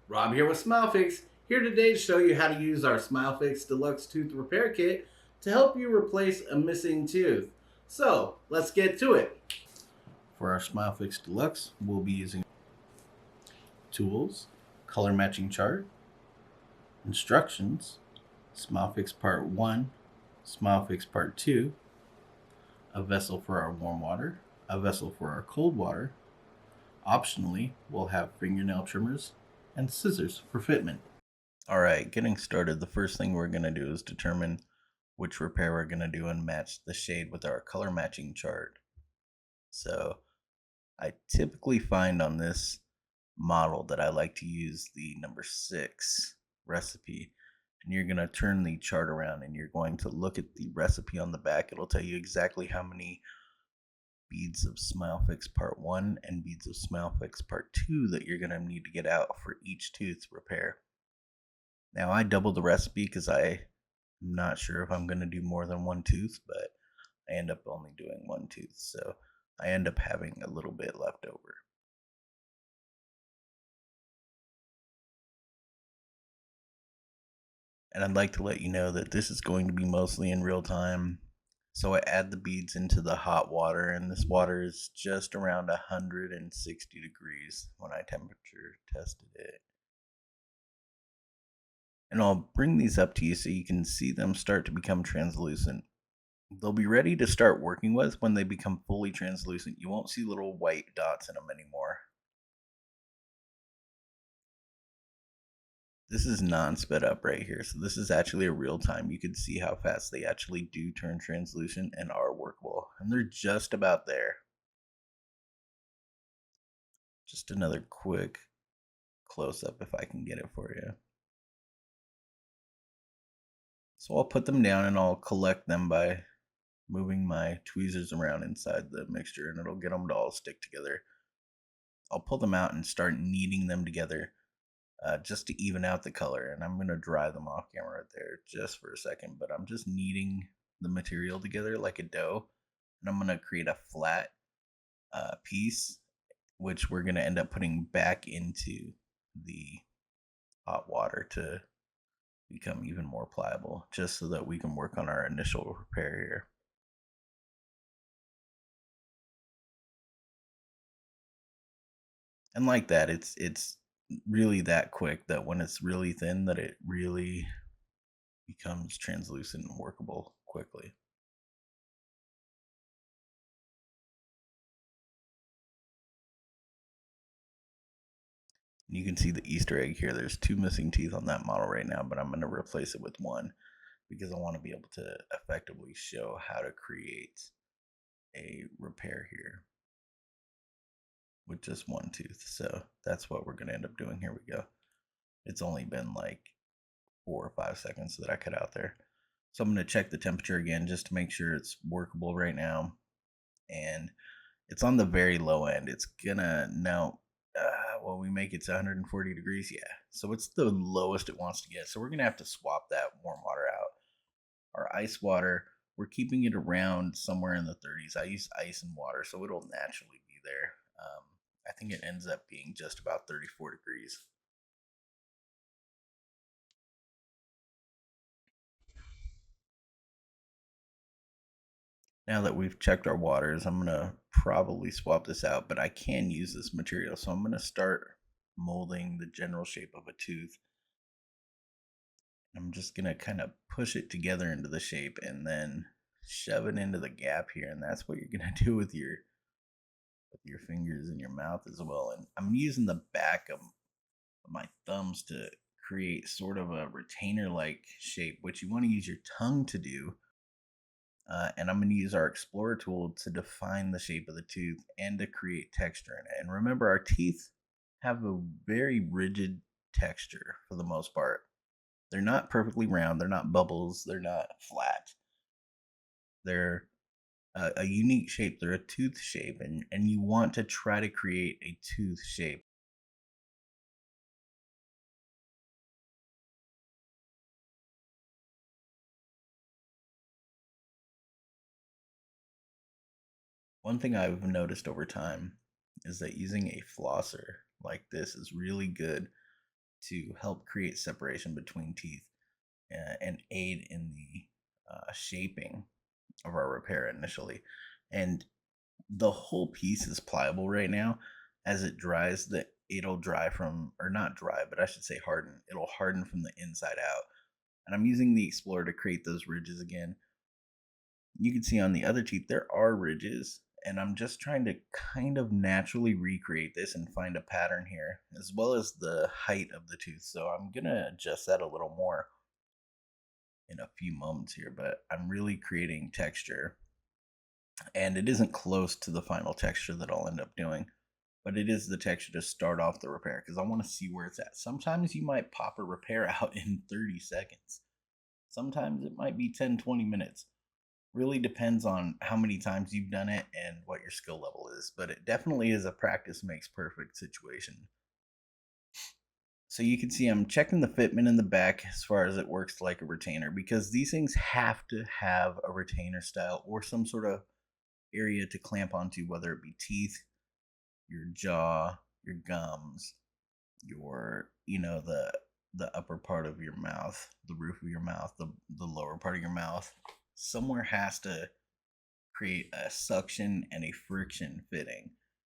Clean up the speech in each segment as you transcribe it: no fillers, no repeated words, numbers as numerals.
Rob here with SmileFix, here today to show you how to use our SmileFix Deluxe Tooth Repair Kit to help you replace a missing tooth. So, let's get to it. For our SmileFix Deluxe, we'll be using tools, color matching chart, instructions, SmileFix Part 1, SmileFix Part 2, a vessel for our warm water, a vessel for our cold water. Optionally, we'll have fingernail trimmers and scissors for fitment. All right, getting started, the first thing we're going to do is determine which repair we're going to do and match the shade with our color matching chart. So I typically find on this model that I like to use the number 6 recipe. And you're going to turn the chart around and you're going to look at the recipe on the back. It'll tell you exactly how many beads of SmileFix Part 1 and beads of SmileFix Part 2 that you're going to need to get out for each tooth repair. Now I doubled the recipe because I'm not sure if I'm going to do more than one tooth, but I end up only doing one tooth, so I end up having a little bit left over. And I'd like to let you know that this is going to be mostly in real time. So I add the beads into the hot water, and this water is just around 160 degrees when I temperature tested it. And I'll bring these up to you so you can see them start to become translucent. They'll be ready to start working with when they become fully translucent. You won't see little white dots in them anymore. This is non-sped up right here, so this is actually a real time. You can see how fast they actually do turn translucent and are workable. And they're just about there. Just another quick close-up if I can get it for you. So I'll put them down and I'll collect them by moving my tweezers around inside the mixture, and it'll get them to all stick together. I'll pull them out and start kneading them together just to even out the color. And I'm going to dry them off camera right there just for a second, but I'm just kneading the material together like a dough. And I'm going to create a flat piece, which we're going to end up putting back into the hot water to become even more pliable, just so that we can work on our initial repair here. And like that, it's really that quick that when it's really thin that it really becomes translucent and workable quickly. You can see the Easter egg here. There's 2 missing teeth on that model right now, but I'm going to replace it with 1 because I want to be able to effectively show how to create a repair here with just 1 tooth. So that's what we're going to end up doing. Here we go. It's only been like 4 or 5 seconds that I cut out there. So I'm going to check the temperature again just to make sure it's workable right now. And it's on the very low end. It's gonna now, well, we make it to 140 degrees. Yeah. So it's the lowest it wants to get. So we're going to have to swap that warm water out. Our ice water, we're keeping it around somewhere in the 30s. I use ice and water, so it'll naturally be there. I think it ends up being just about 34 degrees. Now that we've checked our waters, I'm going to probably swap this out, but I can use this material. So I'm going to start molding the general shape of a tooth. I'm just going to kind of push it together into the shape and then shove it into the gap here. And that's what you're going to do with your fingers in your mouth as well. And I'm using the back of my thumbs to create sort of a retainer like shape, which you want to use your tongue to do. And I'm going to use our Explorer tool to define the shape of the tooth and to create texture in it. And remember, our teeth have a very rigid texture for the most part. They're not perfectly round, they're not bubbles, they're not flat. They're a unique shape, they're a tooth shape, and you want to try to create a tooth shape. One thing I've noticed over time is that using a flosser like this is really good to help create separation between teeth and aid in the shaping of our repair initially. And the whole piece is pliable right now. As it dries, that it'll dry from, or not dry, but I should say harden. It'll harden from the inside out. And I'm using the Explorer to create those ridges again. You can see on the other teeth there are ridges, and I'm just trying to kind of naturally recreate this and find a pattern here, as well as the height of the tooth. So I'm gonna adjust that a little more in a few moments here, but I'm really creating texture, and it isn't close to the final texture that I'll end up doing, but it is the texture to start off the repair because I want to see where it's at. Sometimes you might pop a repair out in 30 seconds. Sometimes it might be 10-20 minutes. Really depends on how many times you've done it and what your skill level is, but it definitely is a practice makes perfect situation. So you can see I'm checking the fitment in the back as far as it works like a retainer, because these things have to have a retainer style or some sort of area to clamp onto, whether it be teeth, your jaw, your gums, your, the upper part of your mouth, the roof of your mouth, the lower part of your mouth. Somewhere has to create a suction and a friction fitting.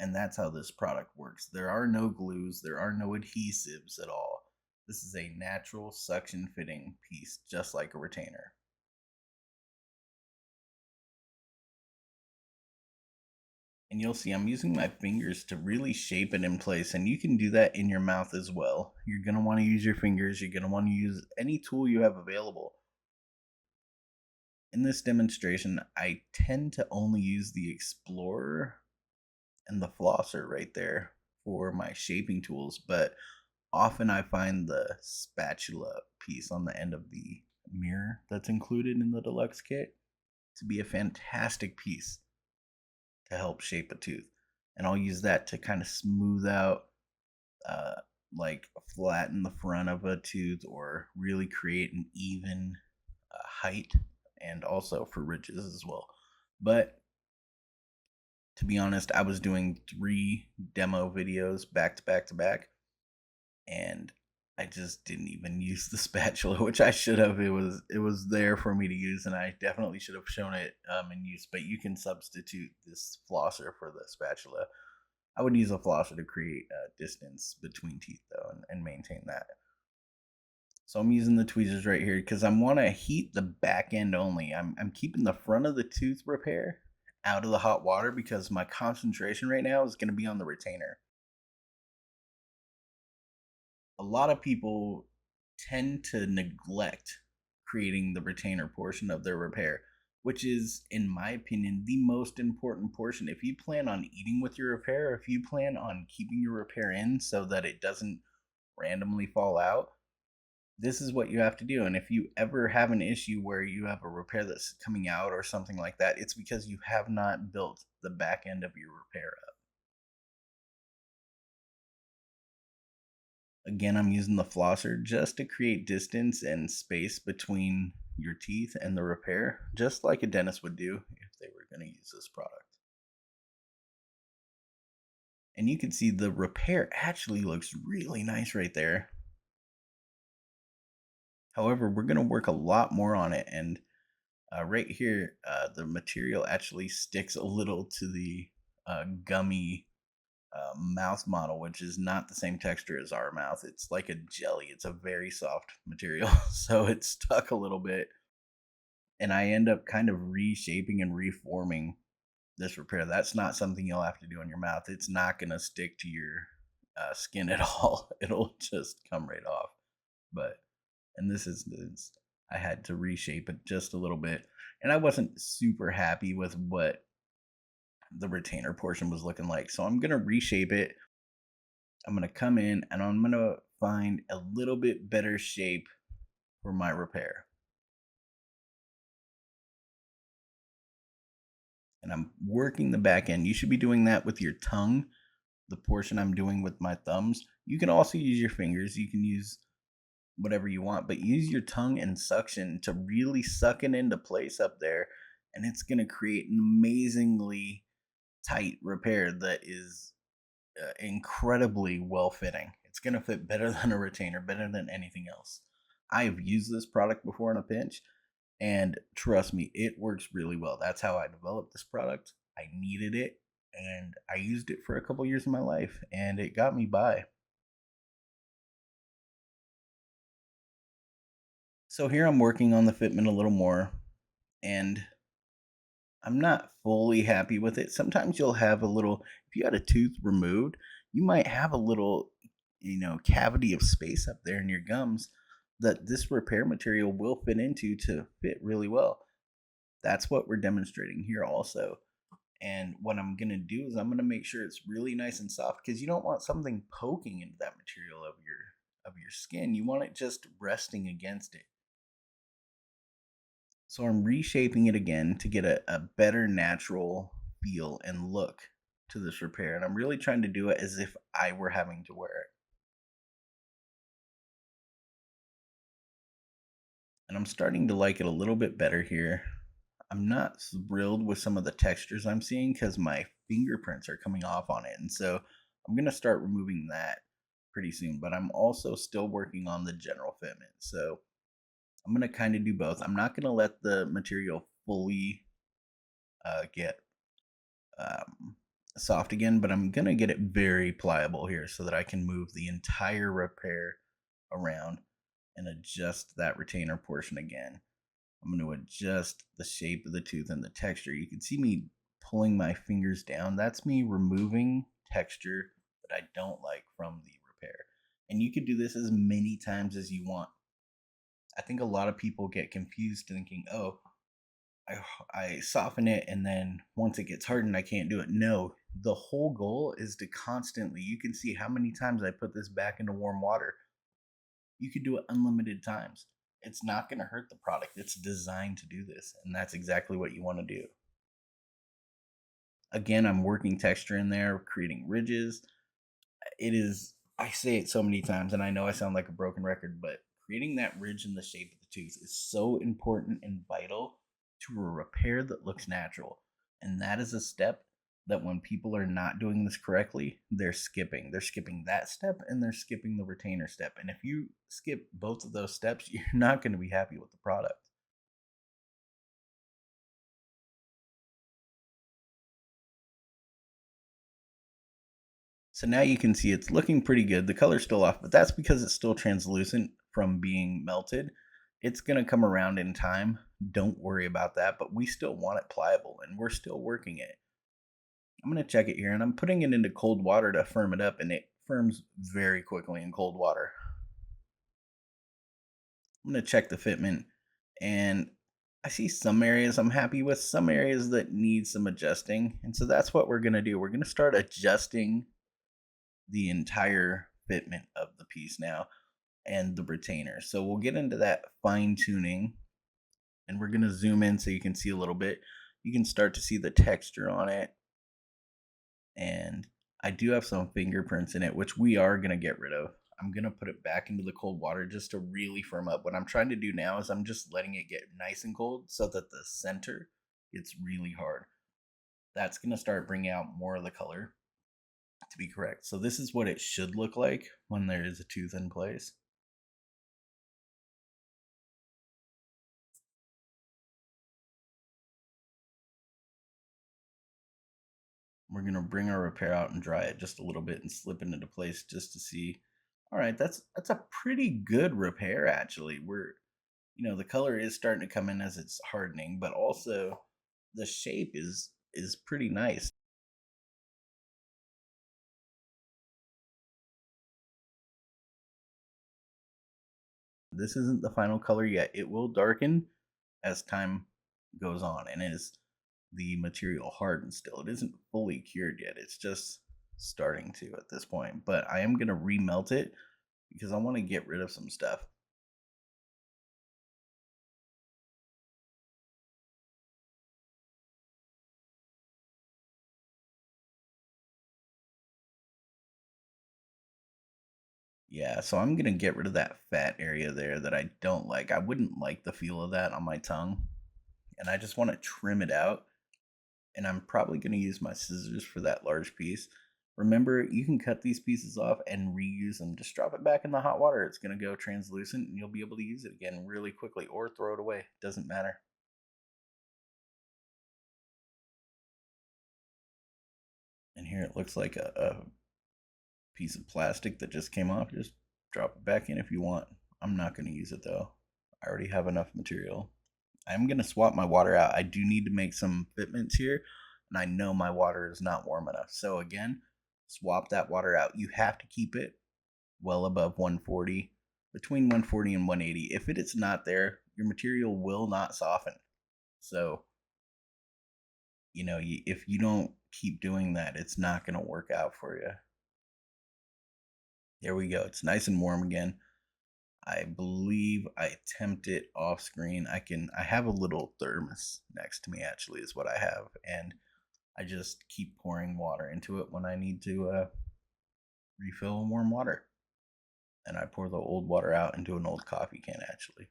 And that's how this product works. There are no glues, there are no adhesives at all. This is a natural suction fitting piece, just like a retainer. And you'll see I'm using my fingers to really shape it in place, and you can do that in your mouth as well. You're going to want to use your fingers, you're going to want to use any tool you have available. In this demonstration, I tend to only use the Explorer and the flosser right there for my shaping tools, but often I find the spatula piece on the end of the mirror that's included in the deluxe kit to be a fantastic piece to help shape a tooth. And I'll use that to kind of smooth out, uh, like flatten the front of a tooth or really create an even height, and also for ridges as well. But to be honest, I was doing 3 demo videos back to back to back, and I just didn't even use the spatula, which I should have. It was there for me to use, and I definitely should have shown it in use. But you can substitute this flosser for the spatula. I would use a flosser to create a distance between teeth though, and maintain that. So I'm using the tweezers right here because I want to heat the back end only. I'm keeping the front of the tooth repair out of the hot water because my concentration right now is going to be on the retainer. A lot of people tend to neglect creating the retainer portion of their repair, which is, in my opinion, the most important portion. If you plan on eating with your repair, if you plan on keeping your repair in so that it doesn't randomly fall out, this is what you have to do. And if you ever have an issue where you have a repair that's coming out or something like that, it's because you have not built the back end of your repair up. Again, I'm using the flosser just to create distance and space between your teeth and the repair, just like a dentist would do if they were going to use this product. And you can see the repair actually looks really nice right there. However, we're going to work a lot more on it, and right here, the material actually sticks a little to the gummy mouth model, which is not the same texture as our mouth. It's like a jelly. It's a very soft material, so it's stuck a little bit, and I end up kind of reshaping and reforming this repair. That's not something you'll have to do in your mouth. It's not going to stick to your skin at all. It'll just come right off. But in this instance, I had to reshape it just a little bit, and I wasn't super happy with what the retainer portion was looking like. So I'm going to reshape it. I'm going to come in and I'm going to find a little bit better shape for my repair. And I'm working the back end. You should be doing that with your tongue, the portion I'm doing with my thumbs. You can also use your fingers. You can use whatever you want, but use your tongue and suction to really suck it into place up there. And it's going to create an amazingly tight repair that is incredibly well fitting. It's going to fit better than a retainer, better than anything else. I have used this product before in a pinch, and trust me, it works really well. That's how I developed this product. I needed it, and I used it for a couple years of my life, and it got me by. So here I'm working on the fitment a little more, and I'm not fully happy with it. Sometimes you'll have a little, if you had a tooth removed, you might have a little, cavity of space up there in your gums that this repair material will fit into to fit really well. That's what we're demonstrating here also. And what I'm going to do is I'm going to make sure it's really nice and soft, because you don't want something poking into that material of your skin. You want it just resting against it. So I'm reshaping it again to get a better natural feel and look to this repair. And I'm really trying to do it as if I were having to wear it. And I'm starting to like it a little bit better here. I'm not thrilled with some of the textures I'm seeing because my fingerprints are coming off on it. And so I'm going to start removing that pretty soon. But I'm also still working on the general fitment. So I'm going to kind of do both. I'm not going to let the material fully get soft again, but I'm going to get it very pliable here so that I can move the entire repair around and adjust that retainer portion again. I'm going to adjust the shape of the tooth and the texture. You can see me pulling my fingers down. That's me removing texture that I don't like from the repair. And you could do this as many times as you want. I think a lot of people get confused thinking, oh, I soften it and then once it gets hardened, I can't do it. No, the whole goal is to constantly, you can see how many times I put this back into warm water. You could do it unlimited times. It's not going to hurt the product. It's designed to do this, and that's exactly what you want to do. Again, I'm working texture in there, creating ridges. It is, I say it so many times, and I know I sound like a broken record, but creating that ridge in the shape of the tooth is so important and vital to a repair that looks natural. And that is a step that when people are not doing this correctly, they're skipping. They're skipping that step and they're skipping the retainer step. And if you skip both of those steps, you're not going to be happy with the product. So now you can see it's looking pretty good. The color's still off, but that's because it's still translucent from being melted. It's going to come around in time. Don't worry about that, but we still want it pliable and we're still working it. I'm going to check it here, and I'm putting it into cold water to firm it up, and it firms very quickly in cold water. I'm going to check the fitment, and I see some areas I'm happy with, some areas that need some adjusting. And so that's what we're going to do. We're going to start adjusting the entire fitment of the piece now and the retainer. So we'll get into that fine tuning, and we're going to zoom in so you can see a little bit. You can start to see the texture on it. And I do have some fingerprints in it, which we are going to get rid of. I'm going to put it back into the cold water just to really firm up. What I'm trying to do now is I'm just letting it get nice and cold so that the center gets really hard. That's going to start bringing out more of the color to be correct. So this is what it should look like when there is a tooth in place. We're going to bring our repair out and dry it just a little bit and slip it into place just to see. All right, that's a pretty good repair actually. The color is starting to come in as it's hardening, but also the shape is pretty nice. This isn't the final color yet. It will darken as time goes on, and as the material hardens still. It isn't fully cured yet. It's just starting to at this point. But I am going to remelt it because I want to get rid of some stuff. Yeah, so I'm going to get rid of that fat area there that I don't like. I wouldn't like the feel of that on my tongue. And I just want to trim it out. And I'm probably going to use my scissors for that large piece. Remember, you can cut these pieces off and reuse them. Just drop it back in the hot water. It's going to go translucent and you'll be able to use it again really quickly or throw it away. Doesn't matter. And here it looks like a piece of plastic that just came off. Just drop it back in if you want. I'm not going to use it though. I already have enough material. I'm going to swap my water out. I do need to make some fitments here, and I know my water is not warm enough. So again, swap that water out. You have to keep it well above 140, between 140 and 180. If it is not there, your material will not soften. So, if you don't keep doing that, it's not going to work out for you. There we go. It's nice and warm again. I believe I tempt it off screen. I have a little thermos next to me actually is what I have, and I just keep pouring water into it when I need to refill warm water. And I pour the old water out into an old coffee can actually.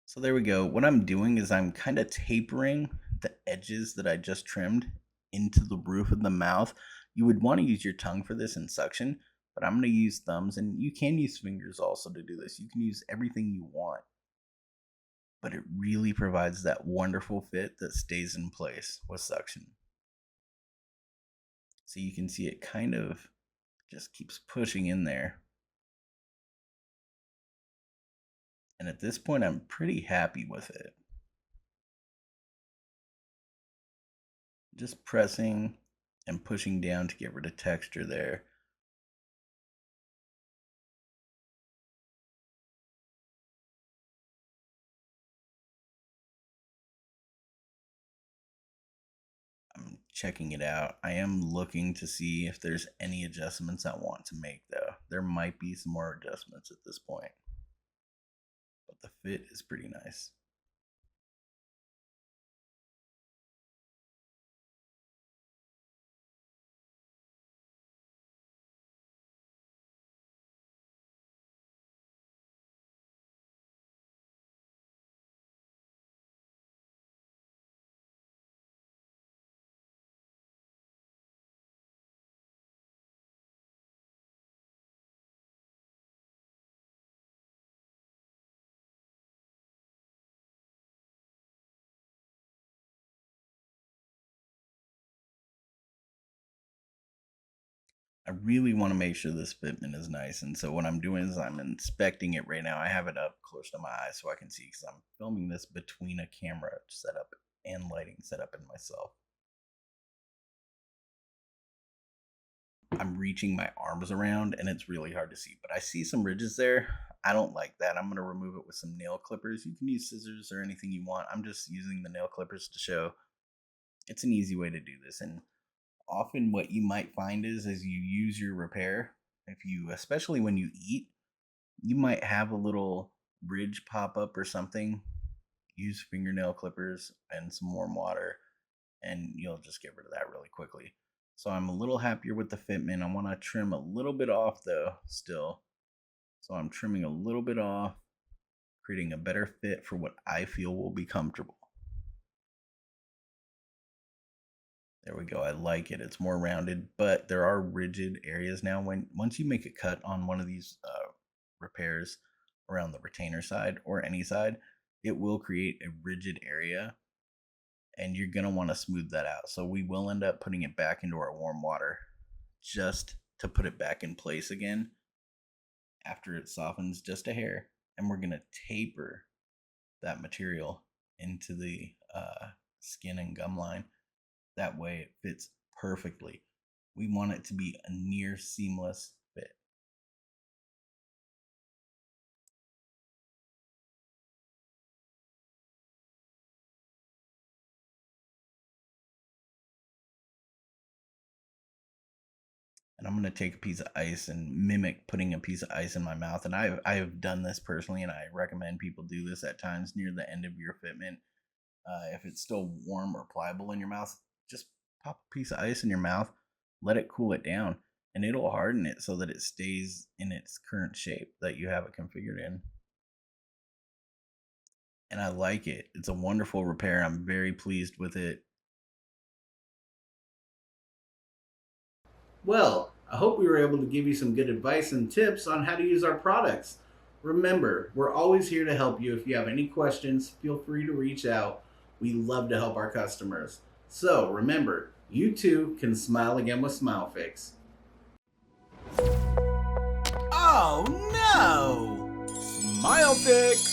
So there we go. What I'm doing is I'm kind of tapering the edges that I just trimmed into the roof of the mouth. You would want to use your tongue for this and suction, but I'm going to use thumbs, and you can use fingers also to do this. You can use everything you want, but it really provides that wonderful fit that stays in place with suction. So you can see it kind of just keeps pushing in there. And at this point, I'm pretty happy with it. Just pressing and pushing down to get rid of texture there. I'm checking it out. I am looking to see if there's any adjustments I want to make though. There might be some more adjustments at this point, but the fit is pretty nice. I really want to make sure this fitment is nice. And so what I'm doing is I'm inspecting it right now. I have it up close to my eyes so I can see because I'm filming this between a camera setup and lighting setup in myself. I'm reaching my arms around and it's really hard to see, but I see some ridges there. I don't like that. I'm going to remove it with some nail clippers. You can use scissors or anything you want. I'm just using the nail clippers to show it's an easy way to do this. And often what you might find is as you use your repair, if you, especially when you eat, you might have a little ridge pop up or something. Use fingernail clippers and some warm water and you'll just get rid of that really quickly. So I'm a little happier with the fitment. I want to trim a little bit off though still. So I'm trimming a little bit off, creating a better fit for what I feel will be comfortable. There we go. I like it. It's more rounded, but there are rigid areas now. Once you make a cut on one of these repairs around the retainer side or any side, it will create a rigid area, and you're gonna want to smooth that out. So we will end up putting it back into our warm water just to put it back in place again after it softens just a hair, and we're gonna taper that material into the skin and gum line. That way it fits perfectly. We want it to be a near seamless fit. And I'm gonna take a piece of ice and mimic putting a piece of ice in my mouth. And I have done this personally, and I recommend people do this at times near the end of your fitment. If it's still warm or pliable in your mouth, just pop a piece of ice in your mouth, let it cool it down, and it'll harden it so that it stays in its current shape that you have it configured in. And I like it. It's a wonderful repair. I'm very pleased with it. Well, I hope we were able to give you some good advice and tips on how to use our products. Remember, we're always here to help you. If you have any questions, feel free to reach out. We love to help our customers. So remember, you too can smile again with SmileFix. Oh no! SmileFix